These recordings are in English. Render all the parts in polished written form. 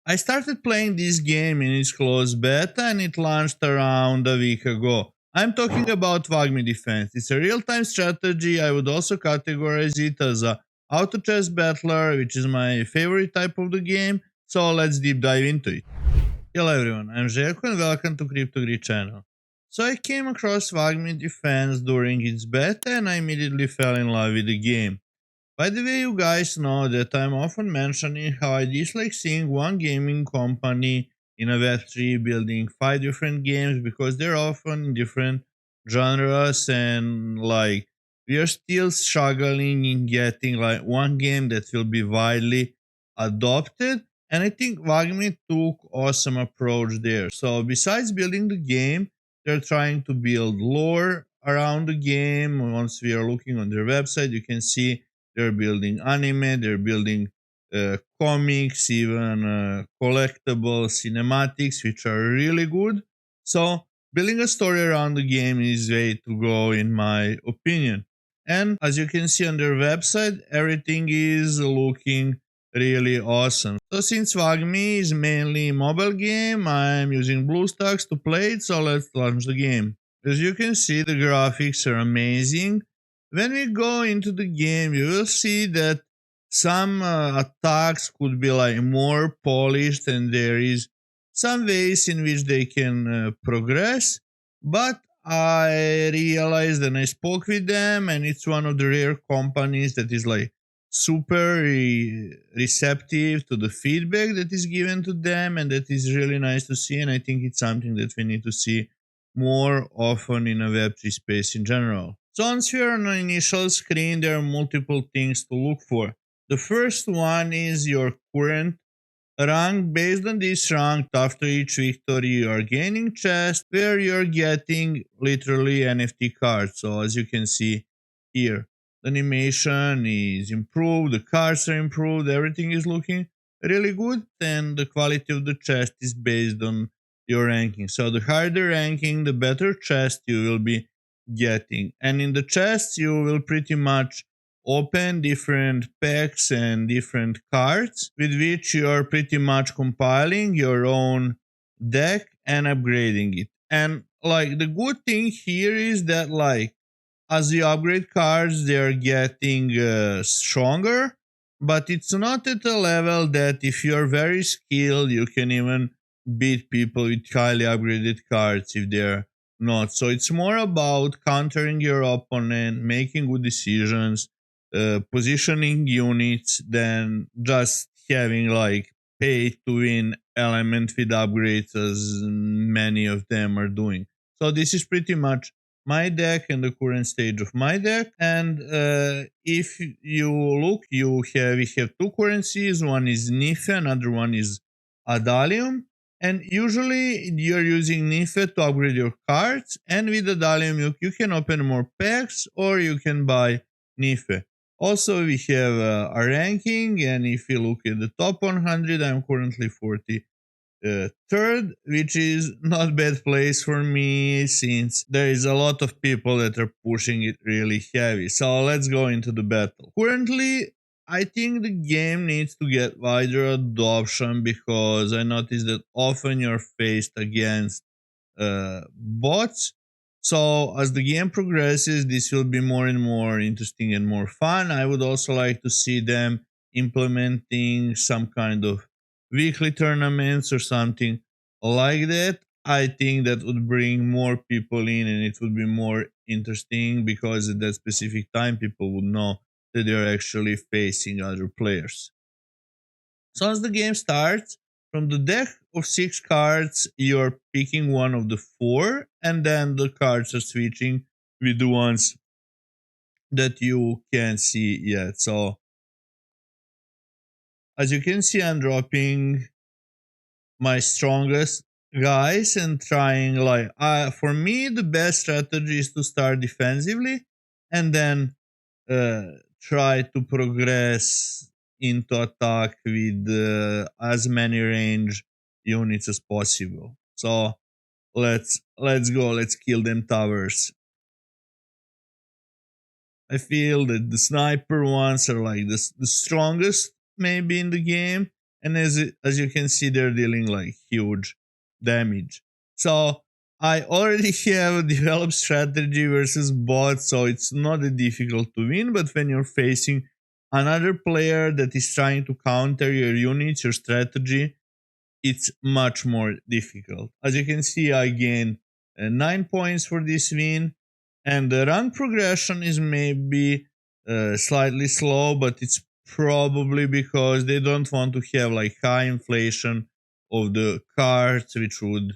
I started playing this game in its closed beta and it launched around a week ago. I'm talking about Wagmi Defense. It's a real-time strategy. I would also categorize it as a auto chess battler, which is my favorite type of the game. So let's deep dive into it. Hello everyone, I'm Željko and welcome to cryptogrit channel. So I came across Wagmi Defense during its beta and I immediately fell in love with the game. By the way, you guys know that I'm often mentioning how I dislike seeing one gaming company in a Web3 building 5 different games because they're often in different genres and we are still struggling in getting one game that will be widely adopted. And I think Wagmi took awesome approach there. So besides building the game, they're trying to build lore around the game. Once we are looking on their website, you can see they're building anime, they're building comics, even collectible cinematics, which are really good. So, building a story around the game is way to go, in my opinion. And as you can see on their website, everything is looking really awesome. So, since Wagmi is mainly a mobile game, I'm using BlueStacks to play it, so let's launch the game. As you can see, the graphics are amazing. When we go into the game, you will see that some attacks could be more polished and there is some ways in which they can progress. But I realized and I spoke with them, and it's one of the rare companies that is super receptive to the feedback that is given to them, and that is really nice to see. And I think it's something that we need to see more often in a Web3 space in general. So once you're on the initial screen, there are multiple things to look for. The first one is your current rank. Based on this rank, after each victory, you are gaining chests where you're getting literally NFT cards. So as you can see here, the animation is improved, the cards are improved, everything is looking really good, and the quality of the chest is based on your ranking. So the higher the ranking, the better chest you will be getting. And in the chests, you will pretty much open different packs and different cards with which you are pretty much compiling your own deck and upgrading it. And the good thing here is that as you upgrade cards, they are getting stronger, but it's not at a level that if you're very skilled, you can even beat people with highly upgraded cards if they're not. So it's more about countering your opponent, making good decisions, positioning units, than just having pay to win element with upgrades as many of them are doing. So this is pretty much my deck and the current stage of my deck. And if you look, we have two currencies. One is Nife, another one is Adalium. And usually you're using Nife to upgrade your cards, and with Adalium you can open more packs or you can buy Nife. Also, we have a ranking, and if you look at the top 100, I'm currently 43rd, which is not bad place for me since there is a lot of people that are pushing it really heavy. So let's go into the battle. Currently, I think the game needs to get wider adoption because I noticed that often you're faced against bots. So as the game progresses, this will be more and more interesting and more fun. I would also like to see them implementing some kind of weekly tournaments or something like that. I think that would bring more people in and it would be more interesting because at that specific time people would know that they're actually facing other players. So as the game starts, from the deck of 6 cards, you're picking one of the 4, and then the cards are switching with the ones that you can't see yet. So as you can see, I'm dropping my strongest guys and trying for me the best strategy is to start defensively and then try to progress into attack with as many range units as possible. So let's go, let's kill them towers. I feel that the sniper ones are the strongest maybe in the game, and as you can see, they're dealing like huge damage. So I already have a developed strategy versus bots, so it's not that difficult to win. But when you're facing another player that is trying to counter your units, your strategy, it's much more difficult. As you can see, I gained 9 points for this win, and the rank progression is maybe slightly slow, but it's probably because they don't want to have like high inflation of the cards, which would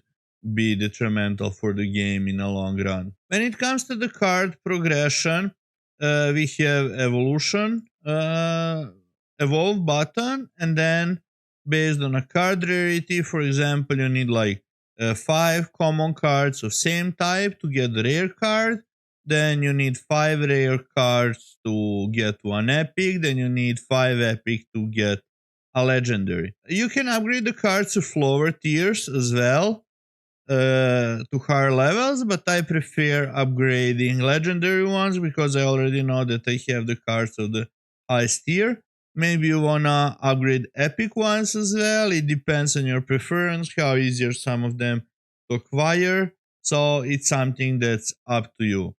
be detrimental for the game in a long run. When it comes to the card progression, we have evolution, evolve button, and then based on a card rarity. For example, you need like 5 common cards of same type to get the rare card. Then you need 5 rare cards to get 1 epic. Then you need 5 epic to get a legendary. You can upgrade the cards to lower tiers as well, to higher levels, but I prefer upgrading legendary ones because I already know that I have the cards of the highest tier. Maybe you wanna upgrade epic ones as well. It depends on your preference, how easy are some of them to acquire. So it's something that's up to you.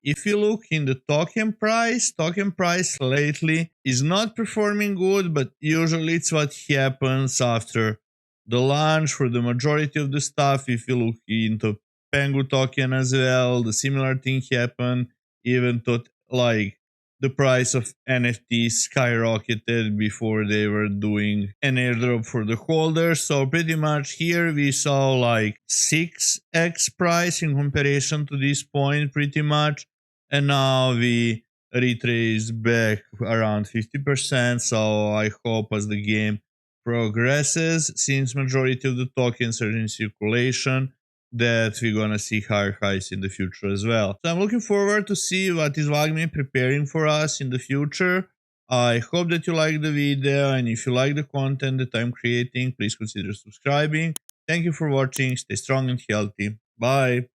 If you look in the token price lately is not performing good, but usually it's what happens after the launch for the majority of the stuff. If you look into Pengu token as well, the similar thing happened. Even to like the price of NFTs skyrocketed before they were doing an airdrop for the holders. So pretty much here we saw like 6x price in comparison to this point pretty much. And now we retrace back around 50%. So I hope as the game progresses, since majority of the tokens are in circulation, that we're gonna see higher highs in the future as well. So I'm looking forward to see what is Wagmi preparing for us in the future. I hope that you like the video, and if you like the content that I'm creating, please consider subscribing. Thank you for watching. Stay strong and healthy. Bye.